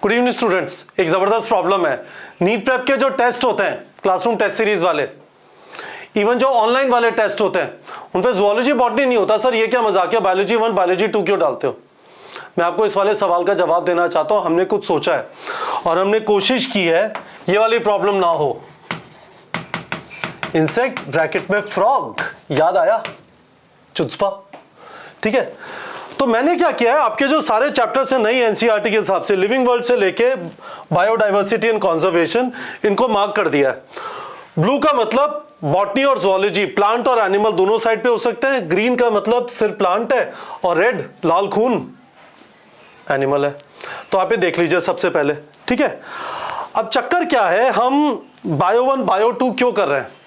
Good evening students. एक ज़बरदस्त problem है। नीट प्रेप के जो टेस्ट होते हैं, क्लासरूम टेस्ट सीरीज वाले, इवन जो ऑनलाइन वाले टेस्ट होते हैं, उन पे ज़ूलॉजी बॉटनी नहीं होता। सर ये क्या मजाक है, बायोलॉजी 1 बायोलॉजी 2 क्यों डालते हो? मैं आपको इस वाले सवाल का जवाब देना चाहता हूँ। हमने कुछ सोचा है और हमने कोशिश की है ये वाली प्रॉब्लम ना हो। इंसेक्ट ब्रैकेट में फ्रॉग, याद आया? चुचपा, ठीक है। तो मैंने क्या किया है, आपके जो सारे चैप्टर्स हैं नई एनसीईआरटी के हिसाब से, लिविंग वर्ल्ड से लेके बायोडाइवर्सिटी एंड कंजर्वेशन, इनको मार्क कर दिया है। ब्लू का मतलब बॉटनी और ज़ूलॉजी, प्लांट और एनिमल दोनों साइड पे हो सकते हैं। ग्रीन का मतलब सिर्फ प्लांट है और रेड लाल खून एनिमल है। तो आप ये देख लीजिए सबसे पहले, ठीक है। अब चक्कर क्या है, हम बायो 1 बायो 2 क्यों कर रहे हैं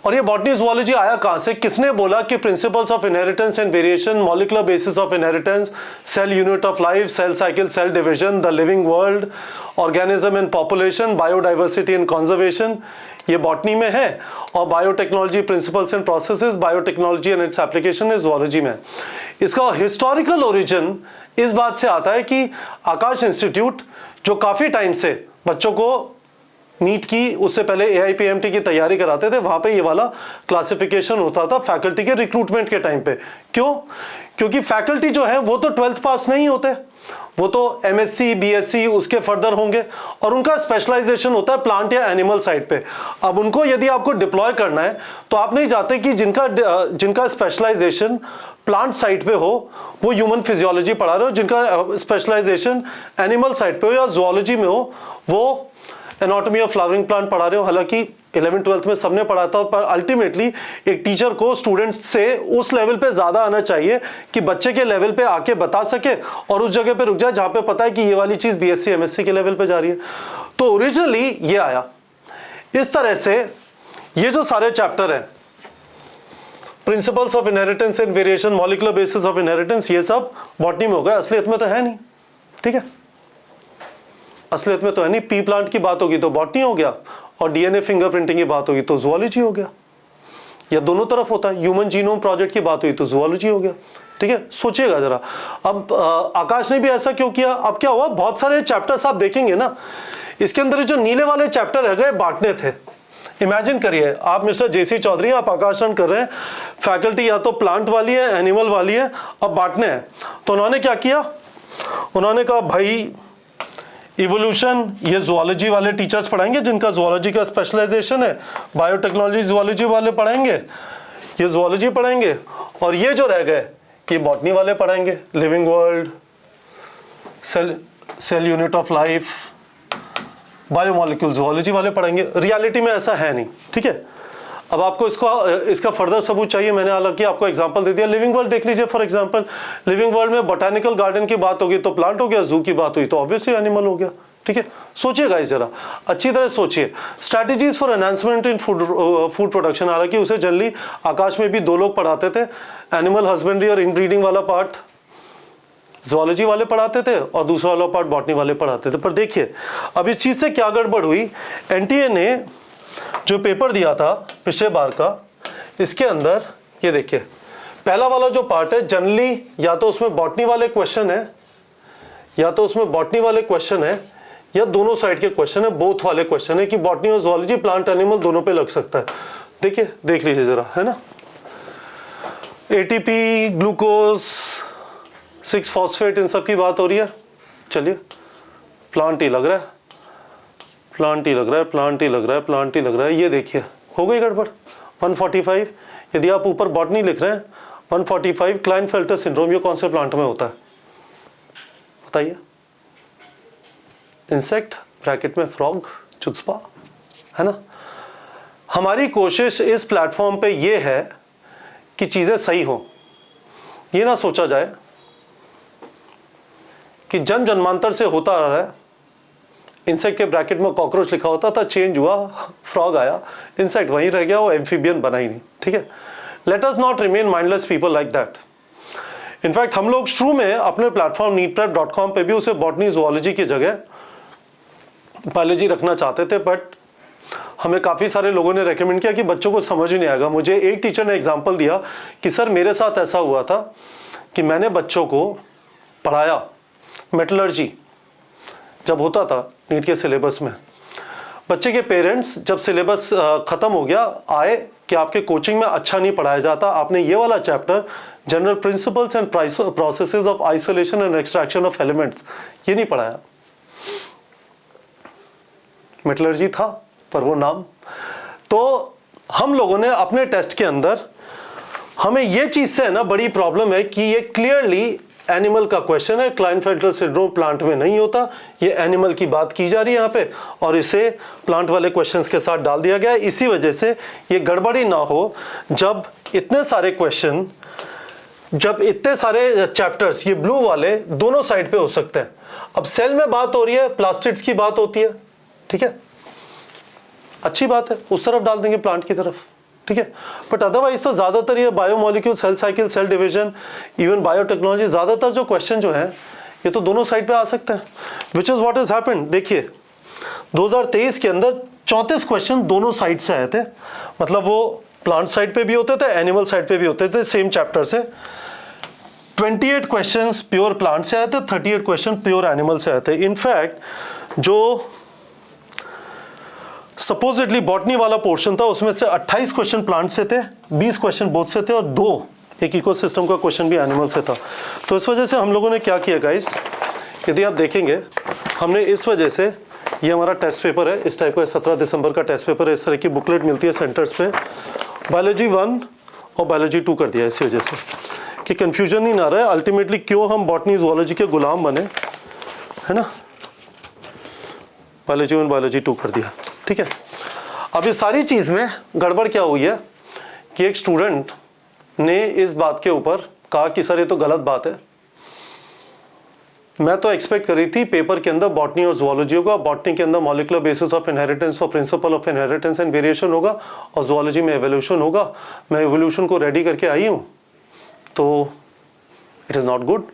और ये बॉटनी ज़ूलॉजी आया कहां से? किसने बोला कि principles of inheritance and variation, molecular basis of inheritance, cell unit of life, cell cycle, cell division, the living world, organism and population, biodiversity and conservation, ये बॉटनी में है। और biotechnology principles and processes, biotechnology and its application is zoology में। इसका historical origin इस बात से आता है कि आकाश इंस्टीट्यूट, जो काफी टाइम से बच्चों को नीट की, उससे पहले AIPMT की तैयारी कराते थे, वहां पे ये वाला क्लासिफिकेशन होता था फैकल्टी के रिक्रूटमेंट के टाइम पे। क्यों? क्योंकि फैकल्टी जो है वो तो 12th पास नहीं होते, वो तो MSc BSc उसके फर्दर होंगे और उनका स्पेशलाइजेशन होता है प्लांट या एनिमल साइड पे। अब उनको यदि आपको डिप्लॉय करना है तो आप नहीं चाहते कि जिनका स्पेशलाइजेशन प्लांट साइड पे हो वो ह्यूमन फिजियोलॉजी पढ़ा रहे हो, जिनका स्पेशलाइजेशन एनिमल साइड पे हो या ज़ूलॉजी में हो वो एनाटॉमी ऑफ फ्लावरिंग प्लांट पढ़ा रहे हो। हालांकि 11th 12th में सबने पढ़ा था, पर अल्टीमेटली एक टीचर को स्टूडेंट्स से उस लेवल पे ज्यादा आना चाहिए कि बच्चे के लेवल पे आके बता सके और उस जगह पे रुक जाए जहां पे पता है कि ये वाली चीज BSc MSc के लेवल पे जा रही है। तो ओरिजिनली ये आया इस तरह से। ये जो सारे चैप्टर हैं, principles of inheritance and variation, molecular basis of inheritance, ये सब बॉटनी में हो गया। असलियत में तो है नहीं, ठीक है, असलियत में तो है नहीं। पी प्लांट की बात होगी तो बॉटनी हो गया और DNA फिंगरप्रिंटिंग की बात होगी तो ज़ूलॉजी हो गया, या दोनों तरफ होता है। ह्यूमन जीनोम प्रोजेक्ट की बात हुई तो ज़ूलॉजी हो गया, ठीक है। सोचिएगा जरा। अब आकाश ने भी ऐसा क्यों किया? अब क्या हुआ, बहुत सारे चैप्टर्स आप देखेंगे ना, इसके अंदर जो नीले वाले चैप्टर रह गए बांटने थे। इमेजिन करिए आप मिस्टर JC चौधरी, आप आकाशन कर रहे हैं, फैकल्टी या तो प्लांट वाली है, एनिमल वाली है, अब बांटने हैं। तो उन्होंने क्या किया, उन्होंने कहा भाई इवोल्यूशन ये ज़ूलॉजी वाले टीचर्स पढ़ाएंगे जिनका ज़ूलॉजी का स्पेशलाइजेशन है, बायोटेक्नोलॉजी ज़ूलॉजी वाले पढ़ाएंगे, ये ज़ूलॉजी पढ़ाएंगे, और ये जो रह गए ये बॉटनी वाले पढ़ाएंगे, living world, cell unit of life, biomolecule zoology वाले पढ़ाएंगे। रियलिटी में ऐसा है नहीं, ठीक है। अब आपको इसका फर्दर सबूत चाहिए, मैंने हालांकि आपको एग्जांपल दे दिया। लिविंग वर्ल्ड देख लीजिए फॉर एग्जांपल। लिविंग वर्ल्ड में बोटैनिकल गार्डन की बात होगी तो प्लांट हो गया, जू की बात हुई तो ऑब्वियसली एनिमल हो गया, ठीक है। सोचिएगा इस जरा, अच्छी तरह सोचिए। Strategies for enhancement in food production, हालांकि उसे जनरली आकाश में भी 2 लोग पढ़ाते थे। एनिमल हस्बेंड्री और इनब्रीडिंग वाला पार्ट ज़ूलॉजी वाले पढ़ाते थे और दूसरा वाला पार्ट बॉटनी वाले पढ़ाते थे। पर देखिए अब इस चीज से क्या गड़बड़ हुई, NTA ने जो पेपर दिया था पिछले बार का, इसके अंदर ये देखिए पहला वाला जो पार्ट है, जनरली या तो उसमें बॉटनी वाले क्वेश्चन है, या तो उसमें बॉटनी वाले क्वेश्चन है, या दोनों साइड के क्वेश्चन है, बोथ वाले क्वेश्चन है कि बॉटनी और ज़ूलॉजी, प्लांट एनिमल दोनों पे लग सकता है। देखिए देख लीजिए जरा, है ना। ATP, ग्लूकोज, 6-फॉस्फेट, इन सब की बात हो रही है। चलिए प्लांट ही लग रहा है, प्लांट ही लग रहा है, प्लांट ही लग रहा है, प्लांट ही लग रहा है। ये देखिए हो गई गड़बड़। 145, यदि आप ऊपर बॉटनी लिख रहे हैं 145 क्लाइनफेल्टर सिंड्रोम, ये कौन से प्लांट में होता है बताइए? इंसेक्ट ब्रैकेट में फ्रॉग, चुचपा, है ना। हमारी कोशिश इस प्लेटफॉर्म पे ये है कि चीजें सही हो। ये ना सोचा जाए कि जन्म जन्मांतर से होता आ रहा है, इंसेक्ट के ब्रैकेट में कॉकरोच लिखा होता था, चेंज हुआ, फ्रॉग आया, इंसेक्ट वहीं रह गया, वो एम्फीबियन बना ही नहीं, ठीक है। Let us not remain mindless people like that. In fact हम लोग शुरू में अपने प्लेटफॉर्म neetprep.com पे भी उसे बॉटनी ज़ूलॉजी की जगह बायोलॉजी रखना चाहते थे, बट हमें काफ़ी सारे लोगों ने रेकमेंड किया कि बच्चों को समझ ही नहीं आएगा। मुझे एक टीचर ने एग्जाम्पल दिया कि सर मेरे साथ ऐसा हुआ था कि मैंने बच्चों को पढ़ाया मेटलर्जी जब होता था नीट के सिलेबस में, बच्चे के पेरेंट्स जब सिलेबस ख़त्म हो गया आए कि आपके कोचिंग में अच्छा नहीं पढ़ाया जाता, आपने ये वाला chapter general principles and processes of isolation and extraction of elements ये नहीं पढ़ाया। मेटलर्जी था पर वो नाम। तो हम लोगों ने अपने टेस्ट के अंदर, हमें ये चीज़ से है ना बड़ी प्रॉब्लम है कि ये क्लियरली एनिमल का क्वेश्चन है, क्लाइनफेल्टर सिंड्रोम प्लांट में नहीं होता, ये एनिमल की बात की जा रही है यहाँ पे और इसे प्लांट वाले क्वेश्चंस के साथ डाल दिया गया है। इसी वजह से ये गड़बड़ी ना हो, जब इतने सारे क्वेश्चन, जब इतने सारे चैप्टर्स ये ब्लू वाले दोनों साइड पे हो सकते हैं। अब सेल में बात हो रही है, प्लास्टिड्स की बात होती है, ठीक है, अच्छी बात है, उस तरफ डाल देंगे प्लांट की तरफ, ठीक है। बट अदरवाइज तो ज़्यादातर ये biomolecule, cell cycle, cell division, even biotechnology, ज़्यादातर जो क्वेश्चन जो हैं ये तो दोनों साइड पे आ सकते हैं, which is what is happened. देखिए 2023 के अंदर 34 क्वेश्चन दोनों साइड से आए थे, मतलब वो प्लांट साइड पे भी होते थे, एनिमल साइड पे भी होते थे, सेम चैप्टर से। 28 क्वेश्चंस प्योर प्लांट से आए थे, 38 क्वेश्चन प्योर एनिमल से आए थे। इनफैक्ट जो सपोजिटली बॉटनी वाला पोर्शन था उसमें से 28 क्वेश्चन प्लांट से थे, 20 क्वेश्चन बोथ से थे और 2 एक इकोसिस्टम का क्वेश्चन भी एनिमल से था। तो इस वजह से हम लोगों ने क्या किया गाइस, यदि आप देखेंगे हमने इस वजह से, ये हमारा टेस्ट पेपर है, इस टाइप का 17 दिसंबर का टेस्ट पेपर है, इस तरह की बुकलेट मिलती है सेंटर्स पे, बायोलॉजी 1 और बायोलॉजी 2 कर दिया इसी वजह से कि कंफ्यूजन ही ना रहे अल्टीमेटली क्यों हम बॉटनी जूलॉजी के गुलाम बने, है ना। बायोलॉजी 1 बायोलॉजी 2 कर दिया, ठीक है। अब इस सारी चीज़ में गड़बड़ क्या हुई है कि एक स्टूडेंट ने इस बात के ऊपर कहा कि सर ये तो गलत बात है, मैं तो एक्सपेक्ट करी थी पेपर के अंदर बॉटनी और जूलॉजी होगा, बॉटनी के अंदर मॉलिक्यूलर बेसिस ऑफ इनहेरिटेंस और principle of inheritance and variation होगा और जूलॉजी में एवोल्यूशन होगा। मैं एवोल्यूशन को रेडी करके आई हूँ, तो इट इज़ नॉट गुड,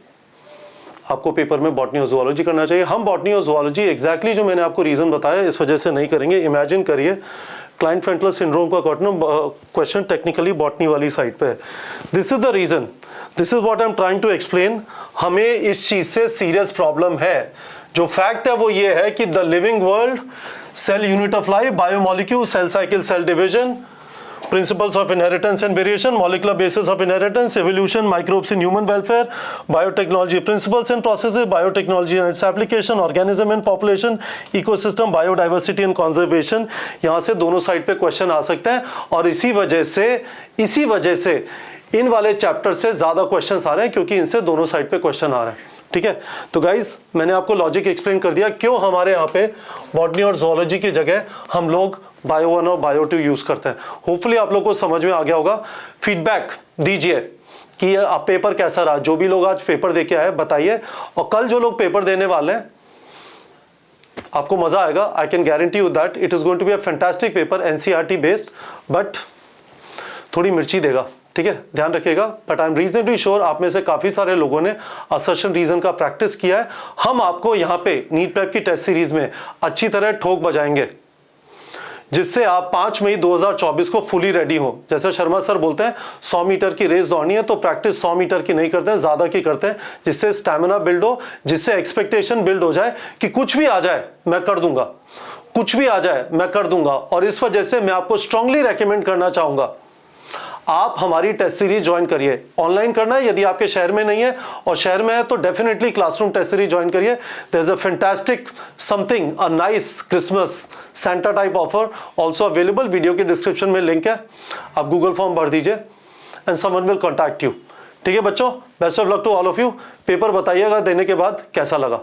आपको पेपर में बॉटनी और जूलॉजी करना चाहिए। हम बॉटनी और जूलॉजी एग्जैक्टली जो मैंने आपको रीज़न बताया इस वजह से नहीं करेंगे। इमेजिन करिए क्लाइनफेल्टर सिंड्रोम का क्वेश्चन टेक्निकली बॉटनी वाली साइड पे है। This is the reason, this is what I am trying to explain. हमें इस चीज़ से सीरियस प्रॉब्लम है। जो फैक्ट है वो ये है कि the living world, cell unit of life, biomolecule, cell cycle, cell division, principles of inheritance and variation, molecular basis of inheritance, evolution, microbes in human welfare, biotechnology, principles and processes, biotechnology and its application, organism and population, ecosystem, biodiversity and conservation, यहाँ से दोनों side पे question आ सकते हैं और इसी वजह से इन वाले चैप्टर से ज़्यादा क्वेश्चन आ रहे हैं क्योंकि इनसे दोनों साइड पे क्वेश्चन आ रहे हैं, ठीक है। तो गाइज मैंने आपको लॉजिक एक्सप्लेन कर दिया क्यों हमारे यहाँ पे बॉटनी और जूलॉजी की जगह हम लोग बायो 1 और बायो 2 यूज करते हैं। होपफुली आप लोग को समझ में आ गया होगा। फीडबैक दीजिए कि आप पेपर कैसा रहा, जो भी लोग आज पेपर दे के आए बताइए, और कल जो लोग पेपर देने वाले हैं आपको मजा आएगा। I can guarantee you that it is going to be a fantastic paper, NCERT based, but थोड़ी मिर्ची देगा, ठीक है, ध्यान रखिएगा। But I am reasonably sure आप में से काफी सारे लोगों ने असर्शन रीजन का प्रैक्टिस किया है। हम आपको यहाँ पे नीट प्रेप की टेस्ट सीरीज में अच्छी तरह ठोक बजाएंगे जिससे आप 5 मई 2024 को फुली रेडी हो। जैसे शर्मा सर बोलते हैं 100 मीटर की रेस दौड़नी है तो प्रैक्टिस 100 मीटर की नहीं करते हैं, ज्यादा की करते हैं, जिससे स्टैमिना बिल्ड हो, जिससे एक्सपेक्टेशन बिल्ड हो जाए कि कुछ भी आ जाए मैं कर दूंगा, कुछ भी आ जाए मैं कर दूंगा। और इस वजह से मैं आपको स्ट्रांगली रेकमेंड करना चाहूंगा आप हमारी टेस्ट सीरीज ज्वाइन करिए। ऑनलाइन करना है यदि आपके शहर में नहीं है, और शहर में है तो definitely classroom test series join करिए। There is a fantastic something, a nice Christmas Santa type offer also available. Video के डिस्क्रिप्शन में लिंक है, आप गूगल फॉर्म भर दीजिए and someone will contact you. ठीक है बच्चों, best of luck to all of you. Paper बताइएगा देने के बाद कैसा लगा।